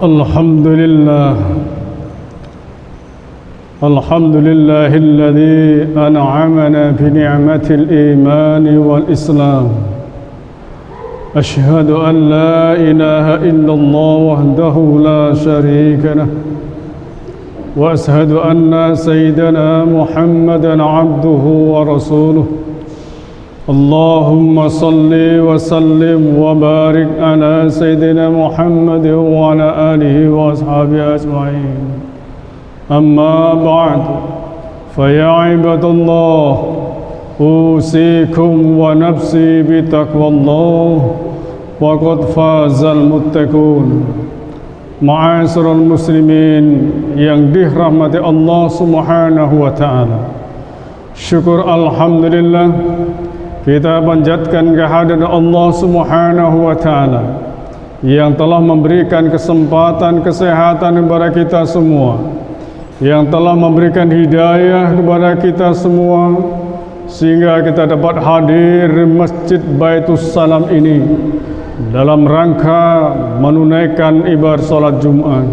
الحمد لله الذي أنعمنا بنعمة الإيمان والإسلام. أشهد أن لا إله إلا الله وحده لا شريك له، وأشهد أن سيدنا محمدا عبده ورسوله. اللهم صل وسلم وبارك على سيدنا محمد وعلى آله وأصحابه أجمعين. أما بعد، فيا عباد الله، أوصيكم ونفسي بتقوى الله، وقد فاز المتقون. Ma'asyiral muslimin yang dirahmati Allah Subhanahu wa taala. Syukur alhamdulillah, kita panjatkan kehadiran Allah Subhanahu wa taala yang telah memberikan kesempatan kesehatan kepada kita semua, yang telah memberikan hidayah kepada kita semua, sehingga kita dapat hadir di Masjid Baitus Salam ini dalam rangka menunaikan ibadah salat Jumat.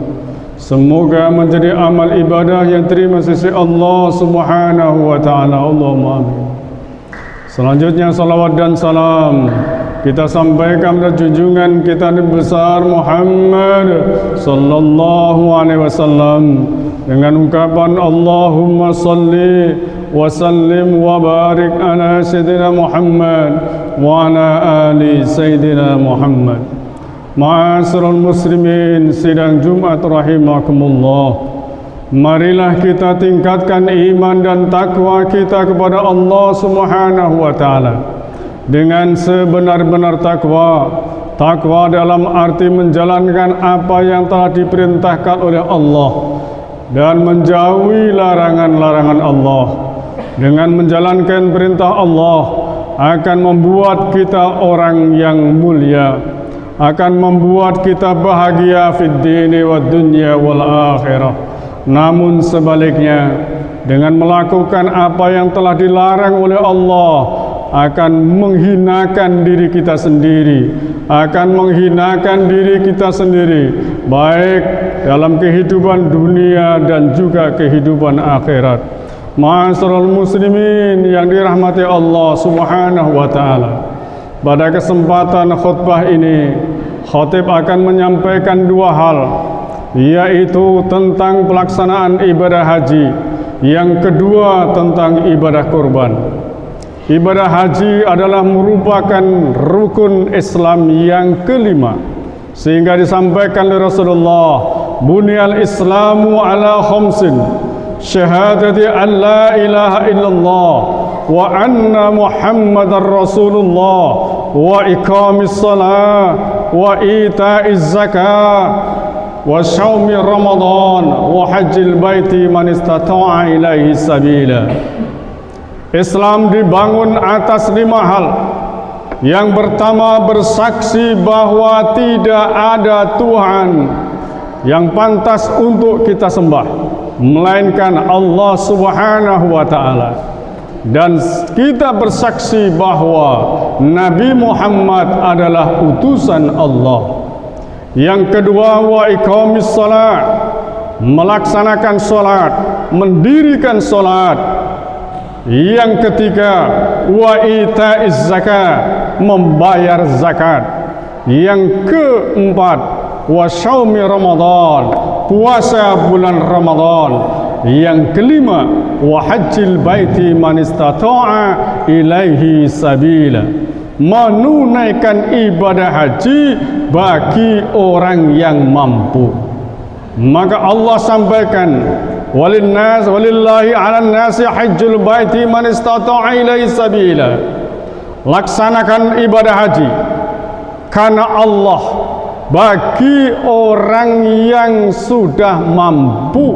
Semoga menjadi amal ibadah yang terima sisi Allah Subhanahu wa taala. Allahumma amin. Selanjutnya salawat dan salam kita sampaikan kepada junjungan kita Nabi besar Muhammad sallallahu alaihi wasallam dengan ungkapan Allahumma salli wa sallim wa barik ala sayyidina Muhammad wa ala ali sayyidina Muhammad. Ma'asyiral muslimin, sidang Jumat rahimakumullah. Marilah kita tingkatkan iman dan takwa kita kepada Allah Subhanahu wa taala dengan sebenar-benar takwa. Takwa dalam arti menjalankan apa yang telah diperintahkan oleh Allah dan menjauhi larangan-larangan Allah. Dengan menjalankan perintah Allah akan membuat kita orang yang mulia, akan membuat kita bahagia fid dini wad dunya wal akhirah. Namun sebaliknya, dengan melakukan apa yang telah dilarang oleh Allah, akan menghinakan diri kita sendiri, akan menghinakan diri kita sendiri, baik dalam kehidupan dunia dan juga kehidupan akhirat. Ma'asyiral muslimin yang dirahmati Allah Subhanahu wa taala. Pada kesempatan khutbah ini, khatib akan menyampaikan dua hal, yaitu tentang pelaksanaan ibadah haji, yang kedua tentang ibadah kurban. Ibadah haji adalah merupakan rukun Islam yang kelima, sehingga disampaikan oleh Rasulullah, bunyal islamu ala khamsin, syahadati an la ilaha illallah wa anna muhammadar rasulullah wa iqamis salat wa ita'iz zakah wa shaumi ramadan wa hajjil baiti man istata'a ilaihi sabila. Islam dibangun atas 5 hal. Yang pertama, bersaksi bahwa tidak ada Tuhan yang pantas untuk kita sembah melainkan Allah Subhanahu wa taala, dan kita bersaksi bahwa Nabi Muhammad adalah utusan Allah. Yang kedua, wa iqamis salat, melaksanakan salat, mendirikan salat. Yang ketiga, wa ita'iz zakat, membayar zakat. Yang keempat, wa shaumi ramadan, puasa bulan Ramadan. Yang kelima, wa hajjil baiti man istata'a ilaihi sabila, menunaikan ibadah haji bagi orang yang mampu. Maka Allah sampaikan, walillahi 'alan nasi hajjul baiti man istata'a ilaihi sabila. Laksanakan ibadah haji karena Allah bagi orang yang sudah mampu.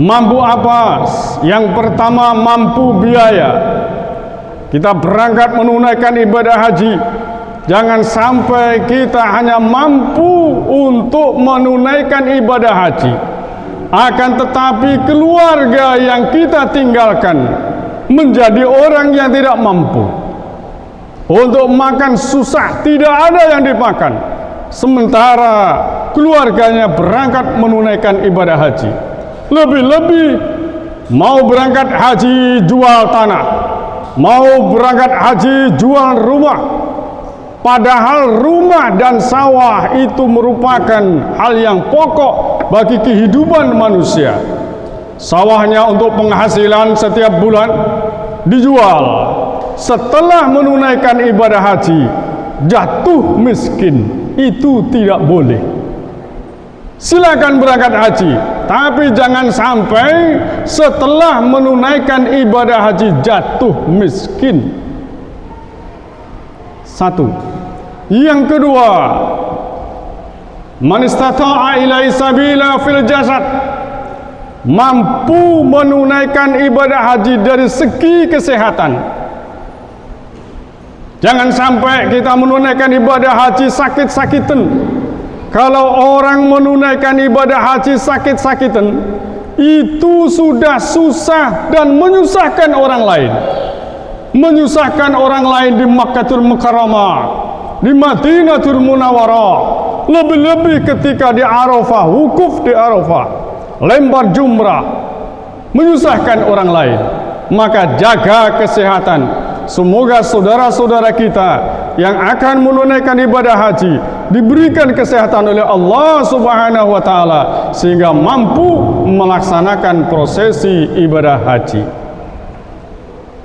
Mampu apa? Yang pertama, mampu biaya. Kita berangkat menunaikan ibadah haji, jangan sampai kita hanya mampu untuk menunaikan ibadah haji, akan tetapi keluarga yang kita tinggalkan menjadi orang yang tidak mampu. Untuk makan susah, tidak ada yang dimakan. sementara keluarganya berangkat menunaikan ibadah haji. Lebih-lebih mau berangkat haji jual tanah, mau berangkat haji jual rumah, padahal rumah dan sawah itu merupakan hal yang pokok bagi kehidupan manusia. Sawahnya untuk penghasilan setiap bulan dijual. Setelah menunaikan ibadah haji, jatuh miskin, itu tidak boleh. Silakan berangkat haji, tapi jangan sampai setelah menunaikan ibadah haji jatuh miskin. Satu. Yang kedua, man istata'a ilaihi sabila fil jasad, mampu menunaikan ibadah haji dari segi kesehatan. Jangan sampai kita menunaikan ibadah haji sakit-sakitan. Kalau orang menunaikan ibadah haji sakit-sakitan, itu sudah susah dan menyusahkan orang lain. Menyusahkan orang lain di Makkahul Mukarramah, di Madinatul Munawwarah, lebih-lebih ketika di Arafah, wukuf di Arafah, lempar jumrah, menyusahkan orang lain. Maka jaga kesehatan. Semoga saudara-saudara kita yang akan menunaikan ibadah haji diberikan kesehatan oleh Allah Subhanahu wa taala sehingga mampu melaksanakan prosesi ibadah haji.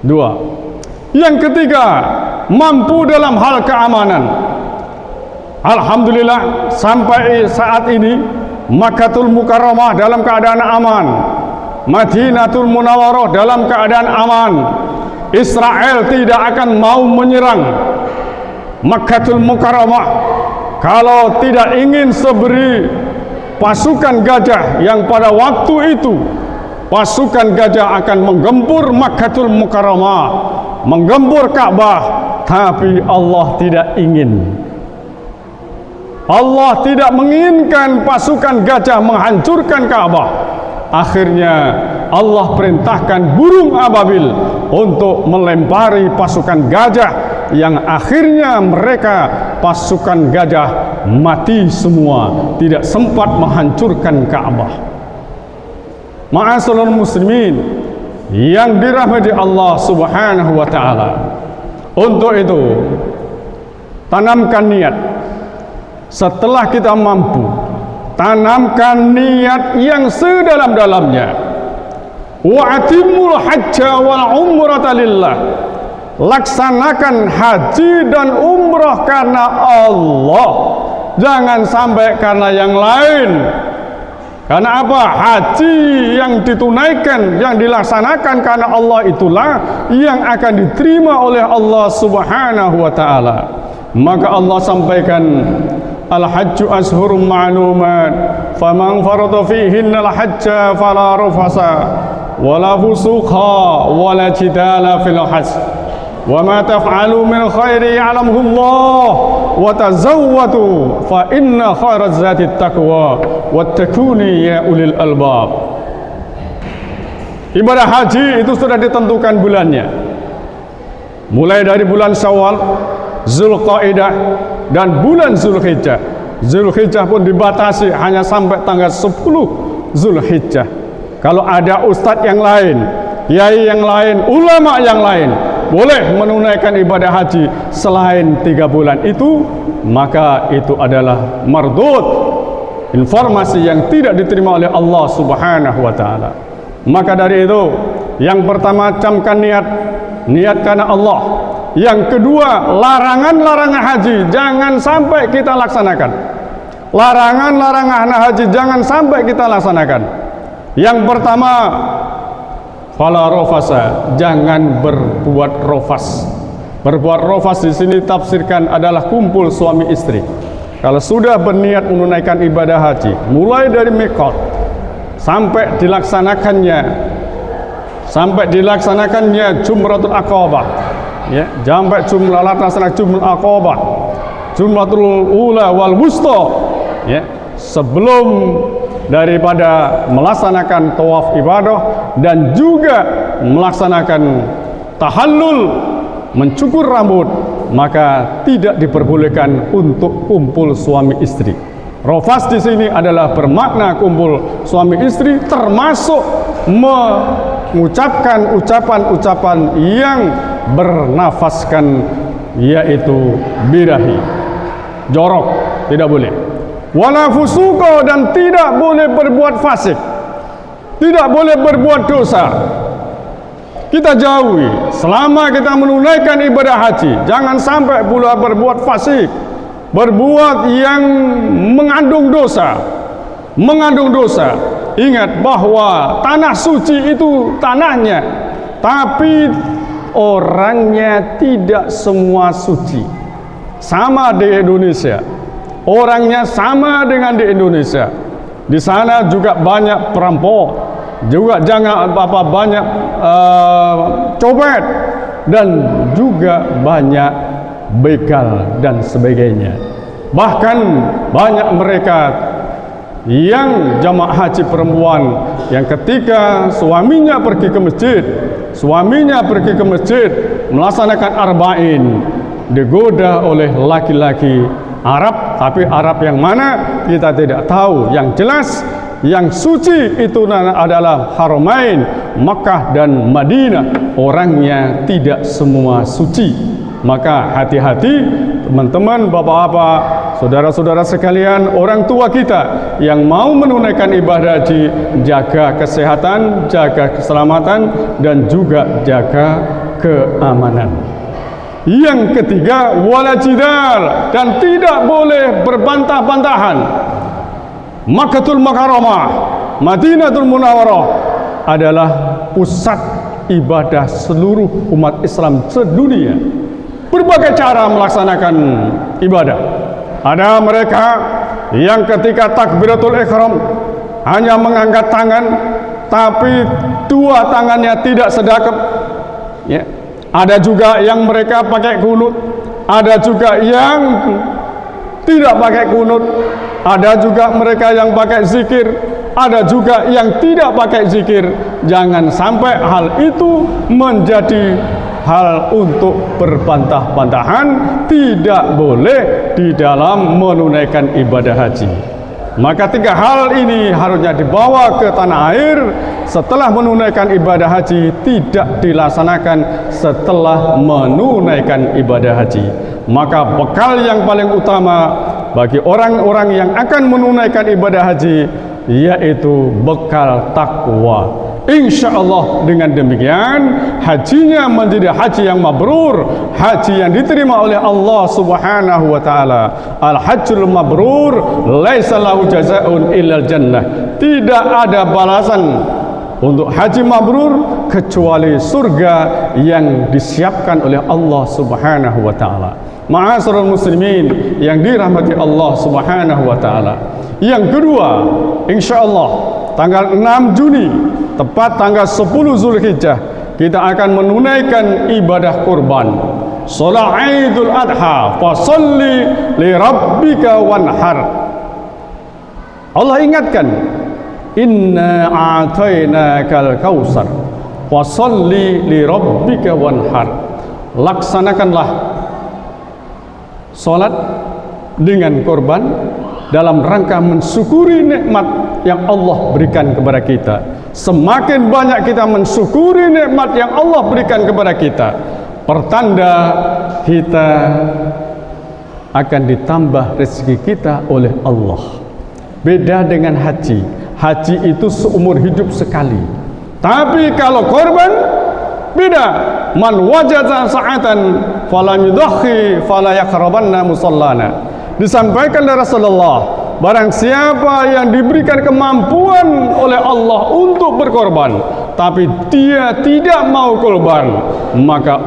Dua. Yang ketiga, mampu dalam hal keamanan. Alhamdulillah sampai saat ini Makkahul Mukarramah dalam keadaan aman, Madinatul Munawwarah dalam keadaan aman. Israel tidak akan mau menyerang Makkahul Mukarramah kalau tidak ingin seberi pasukan gajah yang pada waktu itu pasukan gajah akan menggempur Makkahul Mukarramah, menggempur Ka'bah, tapi Allah tidak ingin. Allah tidak menginginkan pasukan gajah menghancurkan Ka'bah. Akhirnya Allah perintahkan burung ababil untuk melempari pasukan gajah yang akhirnya mereka pasukan gajah mati semua, tidak sempat menghancurkan Ka'bah. Ma'asyiral muslimin yang dirahmati Allah Subhanahu wa taala. Untuk itu tanamkan niat. Setelah kita mampu, tanamkan niat yang sedalam-dalamnya. Wa atimul hajja wal umrata lillah. Laksanakan haji dan umrah karena Allah. Jangan sampai karena yang lain. Karena apa? Haji yang ditunaikan, yang dilaksanakan karena Allah itulah yang akan diterima oleh Allah Subhanahu wa taala. Maka Allah sampaikan, Al-hajju ashhurum ma'lumat, faman farada fihinna al-hajja fala rafasa wala fusuqa wala jidala fil hajj. Wa ma taf'alu min khairi ya'lamuhu Allah wa tazawwadu fa inna khairaz zati taqwa wattaquni ya ulil albab. Ibadah haji itu sudah ditentukan bulannya. Mulai dari bulan Syawal, Zulqaidah dan bulan Zulhijjah. Zulhijjah pun dibatasi hanya sampai tanggal 10 Zulhijjah. Kalau ada ustadz yang lain, kiai yang lain, ulama yang lain boleh menunaikan ibadah haji selain 3 bulan itu, maka itu adalah mardud, informasi yang tidak diterima oleh Allah Subhanahu wa taala. Maka dari itu, yang pertama camkan niat karena Allah. Yang kedua, larangan-larangan haji jangan sampai kita laksanakan. Larangan-larangan haji jangan sampai kita laksanakan. Yang pertama, fala rafasa, jangan berbuat rofas. Berbuat rofas di sini tafsirkan adalah kumpul suami istri. Kalau sudah berniat menunaikan ibadah haji, mulai dari miqat sampai dilaksanakannya Jumratul Aqabah, ya, sampai jumlah laksana Jumratul Aqabah, Jumratul Ula wal Wusta, ya, sebelum daripada melaksanakan tawaf ibadah dan juga melaksanakan tahallul, mencukur rambut, maka tidak diperbolehkan untuk kumpul suami istri. Rafas di sini adalah bermakna kumpul suami istri, termasuk mengucapkan ucapan-ucapan yang bernafaskan, yaitu birahi, jorok, tidak boleh. Wala fusuqa, dan tidak boleh berbuat fasik, tidak boleh berbuat dosa. Kita jauhi selama kita menunaikan ibadah haji. Jangan sampai pula berbuat fasik, berbuat yang mengandung dosa. Ingat bahwa tanah suci itu tanahnya, tapi orangnya tidak semua suci. Sama di Indonesia, orangnya sama dengan di Indonesia. Di sana juga banyak perampok, juga banyak copet, dan juga banyak begal dan sebagainya. Bahkan banyak mereka yang jamaah haji perempuan yang ketika suaminya pergi ke masjid melaksanakan arba'in, digoda oleh laki-laki Arab, tapi Arab yang mana kita tidak tahu. Yang jelas yang suci itu adalah Haramain, Makkah dan Madinah. Orangnya tidak semua suci. Maka hati-hati teman-teman, bapak-bapak, saudara-saudara sekalian, orang tua kita yang mau menunaikan ibadah haji, jaga kesehatan, jaga keselamatan, dan juga jaga keamanan. Yang ketiga, wala jidal, dan tidak boleh berbantah-bantahan. Makkatul Mukarramah, Madinatul Munawwarah adalah pusat ibadah seluruh umat Islam sedunia. Berbagai cara melaksanakan ibadah. Ada mereka yang ketika takbiratul ihram hanya mengangkat tangan, tapi dua tangannya tidak sedekap, ya. Ada juga yang mereka pakai kunut, ada juga yang tidak pakai kunut, ada juga mereka yang pakai zikir, ada juga yang tidak pakai zikir. Jangan sampai hal itu menjadi hal untuk berbantah-bantahan, tidak boleh di dalam menunaikan ibadah haji. Maka tiga hal ini harusnya dibawa ke tanah air setelah menunaikan ibadah haji, tidak dilaksanakan setelah menunaikan ibadah haji. Maka bekal yang paling utama bagi orang-orang yang akan menunaikan ibadah haji yaitu bekal takwa. Insya Allah dengan demikian hajinya menjadi haji yang mabrur, haji yang diterima oleh Allah Subhanahu wa taala. Al-hajjul mabrur laisa lahu jazaa'un illal jannah. Tidak ada balasan untuk haji mabrur kecuali surga yang disiapkan oleh Allah Subhanahu wa taala. Ma'asyiral muslimin yang dirahmati Allah Subhanahu wa taala. Yang kedua, insyaallah tanggal 6 Juni tepat tanggal 10 Zulhijjah kita akan menunaikan ibadah kurban, salat Idul Adha, fasalli li rabbika wanhar. Allah ingatkan, inna a'tainakal kautsar fasalli li rabbika wanhar. Laksanakanlah salat dengan korban dalam rangka mensyukuri nikmat yang Allah berikan kepada kita. Semakin banyak kita mensyukuri nikmat yang Allah berikan kepada kita, pertanda kita akan ditambah rezeki kita oleh Allah. Beda dengan haji. Haji itu seumur hidup sekali. Tapi kalau korban beda. Man wajada sa'atan falam yudakhi fala yaqrabanna musallana. Disampaikan dari Rasulullah, barang siapa yang diberikan kemampuan oleh Allah untuk berkorban tapi dia tidak mau korban, maka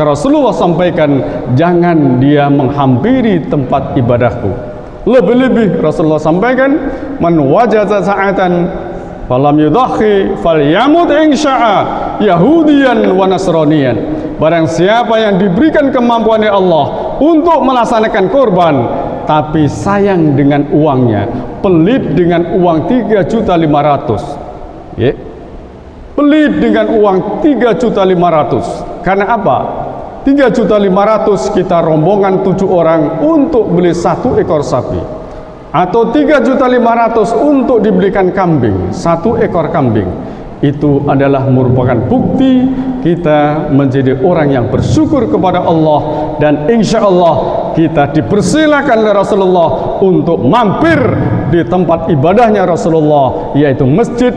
Rasulullah sampaikan, jangan dia menghampiri tempat ibadahku. Lebih-lebih Rasulullah sampaikan, man wajada sa'atan falam yudakhi falyamut insya'a yahudiyan wa nasraniyan. Barang siapa yang diberikan kemampuan oleh Allah untuk melaksanakan korban tapi sayang dengan uangnya, pelit dengan uang 3.500.000, ya, pelit dengan uang 3.500.000. Karena apa? 3.500.000 kita rombongan 7 orang untuk beli 1 ekor sapi, atau 3.500.000 untuk dibelikan kambing, 1 ekor kambing, itu adalah merupakan bukti kita menjadi orang yang bersyukur kepada Allah, dan insya Allah kita dipersilakan oleh Rasulullah untuk mampir di tempat ibadahnya Rasulullah, yaitu masjid,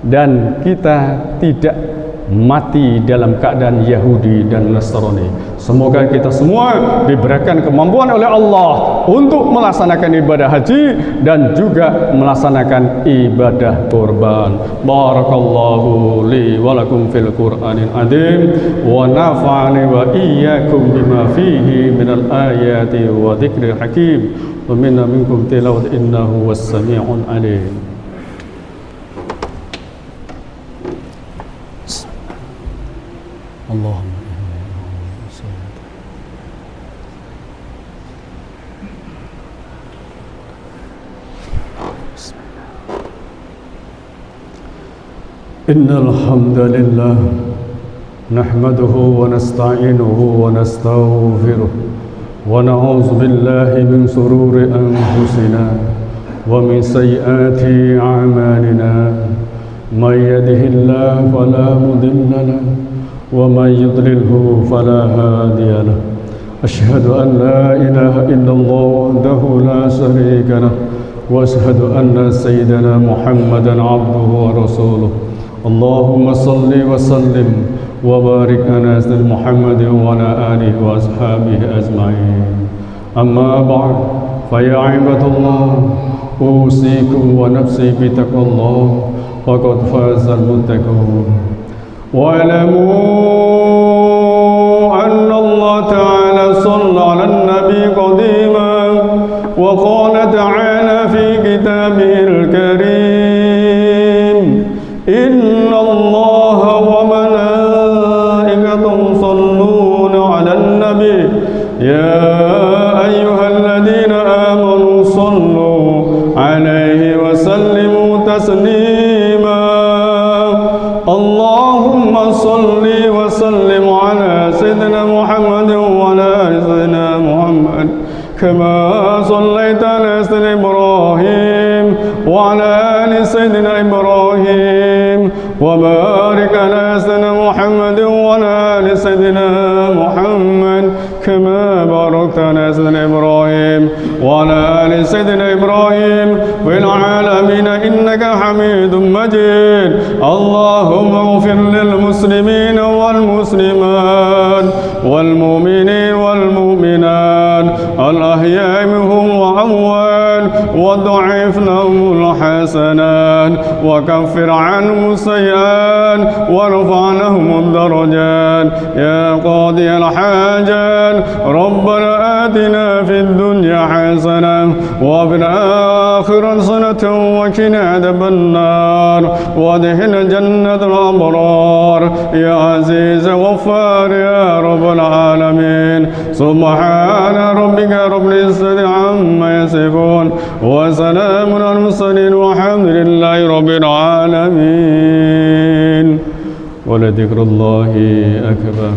dan kita tidak mati dalam keadaan Yahudi dan Nasrani. Semoga kita semua diberikan kemampuan oleh Allah untuk melaksanakan ibadah haji dan juga melaksanakan ibadah kurban. Barakallahu li wa lakum fil Qur'anil azim wa nafa'ani wa iyyakum bima fihi minal ayati wa dzikril hakim wa minna minkum tilawat innahu was-sami'un alim. Allahumma innal hamdalillah nahmaduhu wa nasta'inuhu wa nastaghfiruh wa na'udzu billahi min shururi anfusina wa min sayyiati a'malina may yahdihillahu fala mudilla lahu ومن يضلله فلا هادي له أشهد أن لا إله إلا الله وحده لا شريك له وأشهد أن سيدنا محمدا عبده ورسوله اللهم صل وسلم وبارك على سيدنا محمد وعلى آله وأصحابه أجمعين أما بعد فيا عباد الله أوصيكم ونفسي بتقوى الله فقد فاز المتقون واعلموا أن الله تعالى صلى على النبي قديما وقال تعالى في كتابه الكريم إن الله وملائكته يصلون على النبي يا أيها الذين آمنوا صلوا عليه وسلموا تسليما اللهم صل وسلم على سيدنا محمد وعلى آل سيدنا محمد كما صليت على سيدنا إبراهيم وعلى آل سيدنا إبراهيم وبارك على سيدنا محمد وعلى آل سيدنا محمد كما باركت على سيدنا إبراهيم وعلى آل سيدنا إبراهيم في العالمين إنك حميد مجيد اللهم اغفر للمسلمين والمسلمات والمؤمنين والمؤمنات الأحياء منهم وأموات وضعف لهم الحسنات وكفر عنهم السيئات وارفع لهم الدرجات يا قاضي الحاجات ربنا آتنا في الدنيا حسنة وفي الآخرة حسنة وقنا عذاب النار وادخلنا جنة الأبرار يا عزيز غفار يا رب العالمين سبحان ربك رب العزة عما يصفون وسلام على المرسلين والحمد لله رب العالمين ولذكر الله أكبر